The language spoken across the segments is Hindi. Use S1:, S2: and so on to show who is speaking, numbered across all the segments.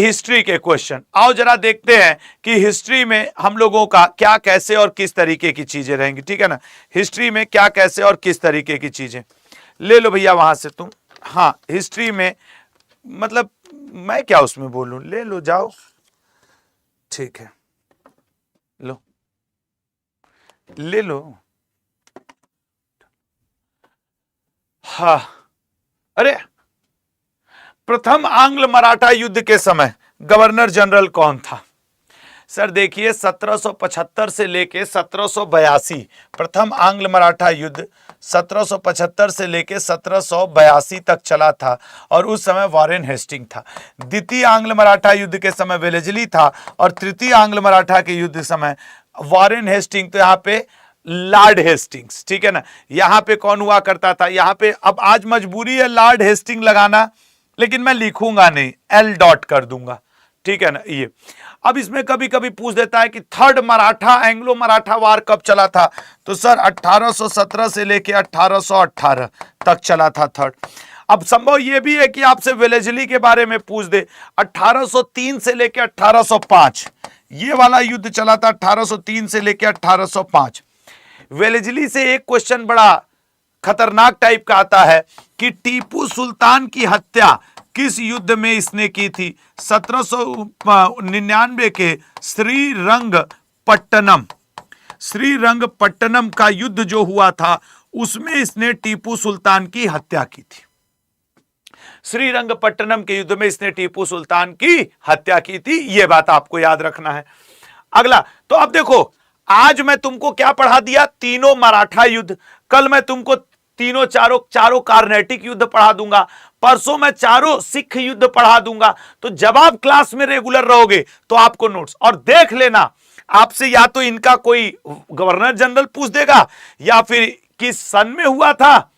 S1: हिस्ट्री के क्वेश्चन। आओ जरा देखते हैं कि हिस्ट्री में हम लोगों का क्या कैसे और किस तरीके की चीजें रहेंगी, ठीक है ना। हिस्ट्री में क्या कैसे और किस तरीके की चीजें, ले लो भैया वहां से तुम। हाँ, हिस्ट्री में मतलब मैं क्या उसमें बोलूं, ले लो जाओ, ठीक है, लो ले लो। हाँ, अरे प्रथम आंग्ल मराठा युद्ध के समय गवर्नर जनरल कौन था? सर देखिए 1775 से लेके 1782, प्रथम आंग्ल मराठा युद्ध 1775 से लेके 1782 तक चला था और उस समय वॉरेन हेस्टिंग था। द्वितीय आंग्ल मराठा युद्ध के समय वेलेस्ली था और तृतीय आंग्ल मराठा के युद्ध समय वॉरेन हेस्टिंग, तो यहाँ पे लॉर्ड हेस्टिंग्स, ठीक है ना। यहाँ पे कौन हुआ करता था, यहाँ पे अब आज मजबूरी है लॉर्ड हेस्टिंग लगाना, लेकिन मैं लिखूंगा नहीं, एल डॉट कर दूंगा, ठीक है ना। ये अब इसमें कभी कभी पूछ देता है कि थर्ड मराठा एंग्लो मराठा वार कब चला था, तो सर 1817 से लेके 1818 तक चला था थर्ड। अब संभव यह भी है कि आपसे वेलेस्ली के बारे में पूछ दे, 1803 से लेके 1805 ये वाला युद्ध चला था, 1803 से लेके 1805। वेलेस्ली से एक क्वेश्चन बड़ा खतरनाक टाइप का आता है कि टीपू सुल्तान की हत्या किस युद्ध में इसने की थी? 1799 के श्रीरंगपट्टनम का युद्ध जो हुआ था उसमें इसने टीपू सुल्तान की हत्या की थी। श्रीरंगपट्टनम के युद्ध में इसने टीपू सुल्तान की हत्या की थी, यह बात आपको याद रखना है। अगला, तो अब देखो आज मैं तुमको क्या पढ़ा दिया, तीनों मराठा युद्ध, कल मैं तुमको तीनों चारों कार्नेटिक युद्ध पढ़ा दूंगा, परसों मैं चारों सिख युद्ध पढ़ा दूंगा। तो जब आप क्लास में रेगुलर रहोगे तो आपको नोट्स, और देख लेना आपसे या तो इनका कोई गवर्नर जनरल पूछ देगा या फिर किस सन में हुआ था,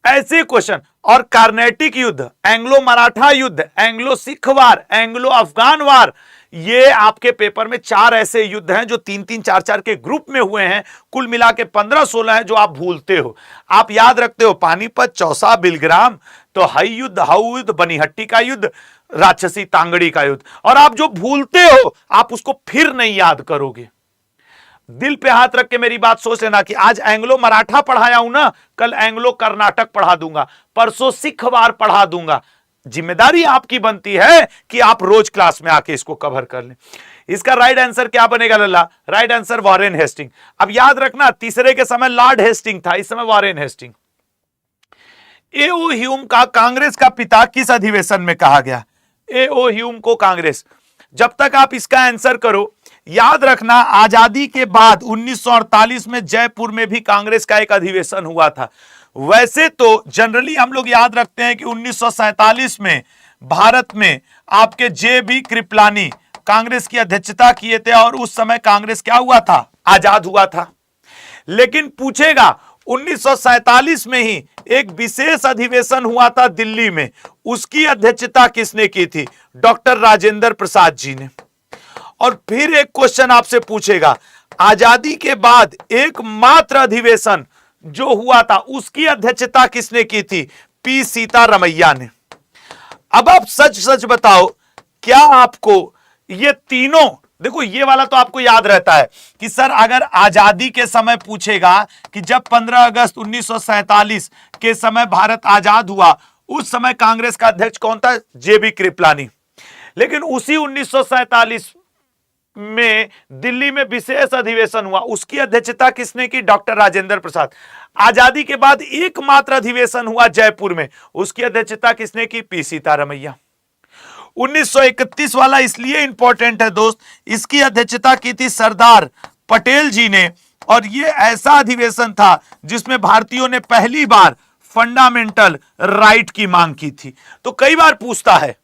S1: ऐसे क्वेश्चन। और कार्नेटिक युद्ध, एंग्लो मराठा युद्ध, एंग्लो सिख वार, एंग्लो अफगान वार, ये आपके पेपर में 4 ऐसे युद्ध हैं जो 3-3, 4-4 के ग्रुप में हुए हैं, कुल मिला के 15-16 हैं जो आप भूलते हो। आप याद रखते हो पानीपत, चौसा, बिलग्राम, तो हई युद्ध, हाउ युद्ध, बनीहट्टी का युद्ध, राक्षसी तांगड़ी का युद्ध, और आप जो भूलते हो आप उसको फिर नहीं याद करोगे। दिल पे हाथ रख के मेरी बात सोच लेना कि आज एंग्लो मराठा पढ़ाया हूं ना, कल एंग्लो कर्नाटक पढ़ा दूंगा, परसों सिख वार पढ़ा दूंगा। जिम्मेदारी आपकी बनती है कि आप रोज क्लास में आके इसको कवर कर लें। इसका राइट आंसर क्या बनेगा लल्ला? Right answer Warren Hasting. अब याद रखना तीसरे के समय लॉर्ड हेस्टिंग था, इस समय वॉरेन हेस्टिंग। एओ ह्यूम का कांग्रेस का पिता किस अधिवेशन में कहा गया? एओ ह्यूम को कांग्रेस। जब तक आप इसका आंसर करो, याद रखना आजादी के बाद 1948 में जयपुर में भी कांग्रेस का एक अधिवेशन हुआ था। वैसे तो जनरली हम लोग याद रखते हैं कि 1947 में भारत में आपके जे.बी. कृपलानी कांग्रेस की अध्यक्षता किए थे और उस समय कांग्रेस क्या हुआ था? आजाद हुआ था। लेकिन पूछेगा 1947 में ही एक विशेष अधिवेशन हुआ था दिल्ली में, उसकी अध्यक्षता किसने की थी? डॉक्टर राजेंद्र प्रसाद जी ने। और फिर एक क्वेश्चन आपसे पूछेगा, आजादी के बाद एकमात्र अधिवेशन जो हुआ था उसकी अध्यक्षता किसने की थी? पी सीतारमैया ने। अब आप सच सच बताओ, क्या आपको ये तीनों, देखो ये वाला तो आपको याद रहता है कि सर अगर आजादी के समय पूछेगा कि जब 15 अगस्त 1947 के समय भारत आजाद हुआ उस समय कांग्रेस का अध्यक्ष कौन था? जे.बी. कृपलानी। लेकिन उसी 1947 में दिल्ली में विशेष अधिवेशन हुआ, उसकी अध्यक्षता किसने की? डॉक्टर राजेंद्र प्रसाद। आजादी के बाद एकमात्र अधिवेशन हुआ जयपुर में, उसकी अध्यक्षता किसने की? पी सीतारमैया। 1931 वाला इसलिए इंपॉर्टेंट है दोस्त, इसकी अध्यक्षता की थी सरदार पटेल जी ने, और यह ऐसा अधिवेशन था जिसमें भारतीयों ने पहली बार फंडामेंटल राइट की मांग की थी। तो कई बार पूछता है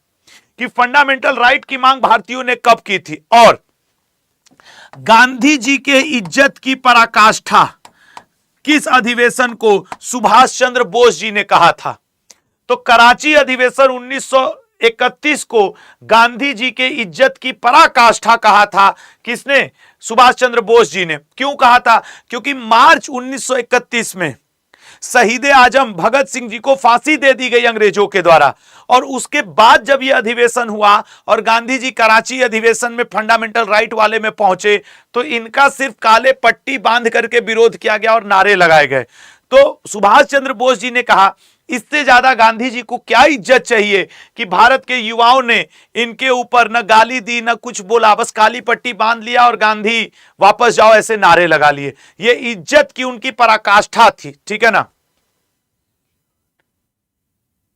S1: कि फंडामेंटल राइट की मांग भारतीयों ने कब की थी, और गांधी जी के इज्जत की पराकाष्ठा किस अधिवेशन को सुभाष चंद्र बोस जी ने कहा था? तो कराची अधिवेशन 1931 को गांधी जी के इज्जत की पराकाष्ठा कहा था। किसने? सुभाष चंद्र बोस जी ने। क्यों कहा था? क्योंकि मार्च 1931 में शहीद आजम भगत सिंह जी को फांसी दे दी गई अंग्रेजों के द्वारा। और उसके बाद जब यह अधिवेशन हुआ और गांधी जी कराची अधिवेशन में फंडामेंटल राइट वाले में पहुंचे, तो इनका सिर्फ काले पट्टी बांध करके विरोध किया गया और नारे लगाए गए। तो सुभाष चंद्र बोस जी ने कहा, इससे ज्यादा गांधी जी को क्या इज्जत चाहिए कि भारत के युवाओं ने इनके ऊपर न गाली दी न कुछ बोला, बस काली पट्टी बांध लिया और गांधी वापस जाओ ऐसे नारे लगा लिए। ये इज्जत की उनकी पराकाष्ठा थी। ठीक है ना,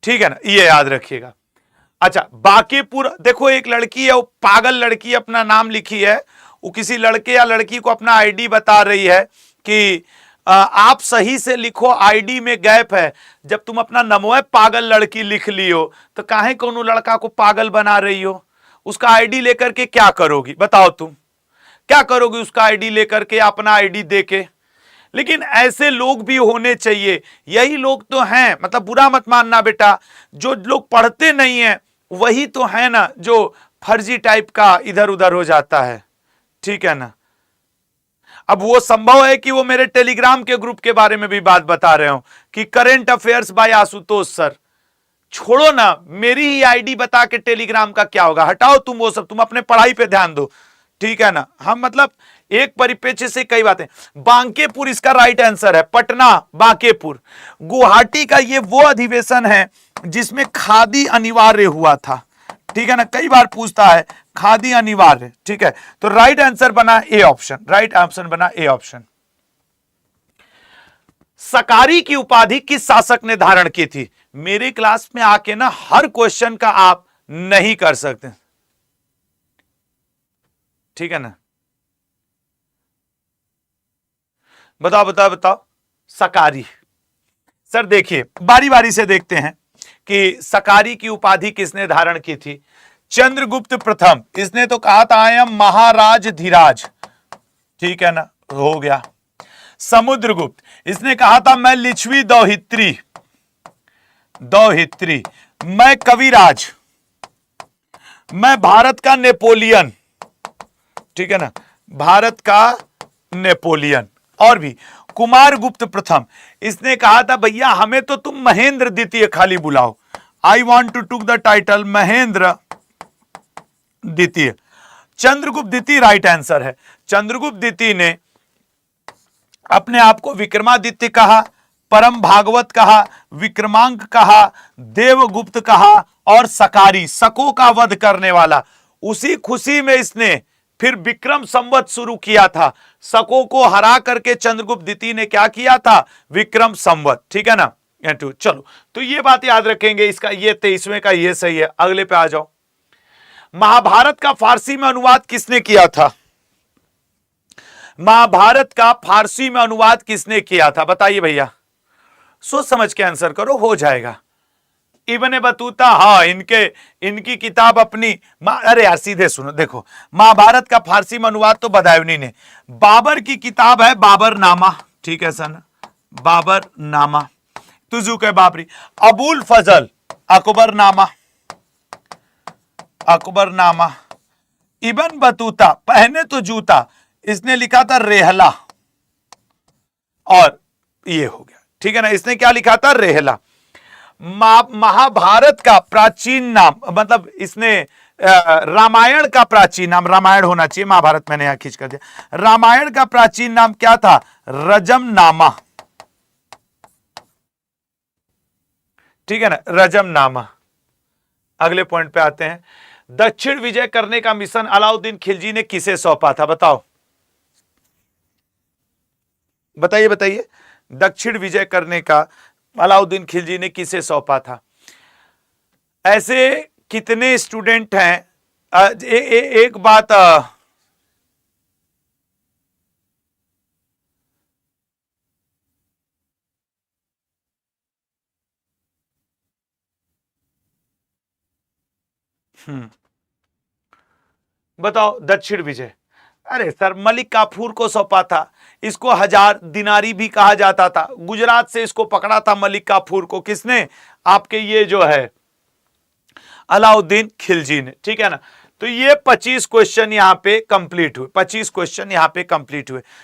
S1: ठीक है ना, ये याद रखिएगा। अच्छा, बांकीपुर देखो, एक लड़की है, वो पागल लड़की अपना नाम लिखी है, वो किसी लड़के या लड़की को अपना आईडी बता रही है कि आप सही से लिखो, आईडी में गैप है। जब तुम अपना नमो पागल लड़की लिख लियो तो काहे कोनो लड़का को पागल बना रही हो? उसका आईडी लेकर के क्या करोगी बताओ? तुम क्या करोगी उसका आईडी लेकर के, अपना आईडी देके? लेकिन ऐसे लोग भी होने चाहिए, यही लोग तो हैं, मतलब बुरा मत मानना बेटा, जो लोग पढ़ते नहीं है वही तो है ना जो फर्जी टाइप का इधर उधर हो जाता है। ठीक है ना, अब वो संभव है कि वो मेरे टेलीग्राम के ग्रुप के बारे में भी बात बता रहे हो कि current affairs by Ashutosh sir. छोड़ो ना, मेरी ही आईडी बता के टेलीग्राम का क्या होगा, हटाओ तुम वो सब, तुम अपने पढ़ाई पे ध्यान दो। ठीक है ना, हम मतलब एक परिप्रेक्ष्य से कई बातें। बांकेपुर इसका राइट आंसर है, पटना बांकेपुर। गुवाहाटी का ये वो अधिवेशन है जिसमें खादी अनिवार्य हुआ था। ठीक है ना, कई बार पूछता है खादी अनिवार्य। ठीक है, तो राइट आंसर बना ए ऑप्शन, राइट आंसर बना ए ऑप्शन। सकारी की उपाधि किस शासक ने धारण की थी? मेरे क्लास में आके ना हर क्वेश्चन का आप नहीं कर सकते। ठीक है ना, बताओ बताओ बताओ। सकारी, सर देखिए बारी बारी से देखते हैं कि सकारी की उपाधि किसने धारण की थी। चंद्रगुप्त प्रथम, इसने तो कहा था आई एम महाराज धीराज। ठीक है ना, हो गया। समुद्रगुप्त, इसने कहा था मैं लिच्छवी दौहित्री, दौहित्री। मैं कविराज, मैं भारत का नेपोलियन। ठीक है ना, भारत का नेपोलियन। और भी कुमारगुप्त प्रथम, इसने कहा था भैया हमें तो तुम महेंद्र द्वितीय खाली बुलाओ, I want to took the title Mahendra द्वितीय। चंद्रगुप्त द्वितीय राइट आंसर है। चंद्रगुप्त द्वितीय ने अपने आप को विक्रमादित्य कहा, परम भागवत कहा, विक्रमांक कहा, देवगुप्त कहा और सकारी, सको का वध करने वाला। उसी खुशी में इसने फिर विक्रम संवत शुरू किया था। सको को हरा करके चंद्रगुप्त द्वितीय ने क्या किया था? विक्रम संवत। ठीक है ना, चलो तो ये बात याद रखेंगे। इसका ये 23वें का ये सही है। अगले पे आ जाओ। महाभारत का फारसी में अनुवाद किसने किया था? महाभारत का फारसी में अनुवाद किसने किया था बताइए भैया, सोच समझ के आंसर करो, हो जाएगा। इब्ने बतूता, हाँ इनकी किताब अपनी, अरे यार सीधे सुनो, देखो महाभारत का फारसी में अनुवाद तो बदायूनी ने। बाबर की किताब है बाबर नामा। ठीक है सर, बाबर नामा। तुजुक है बाबरी। अबुल फजल अकबर नामा, अकबर नामा। इब्न बतूता पहने तो जूता, इसने लिखा था रेहला, और ये हो गया। ठीक है ना, इसने क्या लिखा था? रेहला। महाभारत का प्राचीन नाम, मतलब इसने रामायण का प्राचीन नाम, रामायण होना चाहिए, महाभारत मैंने यहां खींच कर दिया। रामायण का प्राचीन नाम क्या था? रजमनामा। ठीक है ना, रजमनामा। अगले पॉइंट पे आते हैं। दक्षिण विजय करने का मिशन अलाउद्दीन खिलजी ने किसे सौंपा था? बताओ बताइए बताइए। दक्षिण विजय करने का अलाउद्दीन खिलजी ने किसे सौंपा था? ऐसे कितने स्टूडेंट हैं? एक बात बताओ। दक्षिण विजय, अरे सर मलिक काफूर को सौंपा था। इसको 1000 दिनारी भी कहा जाता था। गुजरात से इसको पकड़ा था मलिक काफूर को, किसने? आपके ये जो है अलाउद्दीन खिलजी ने। ठीक है ना, तो ये 25 क्वेश्चन यहां पे कंप्लीट हुए, 25 क्वेश्चन यहां पे कंप्लीट हुए।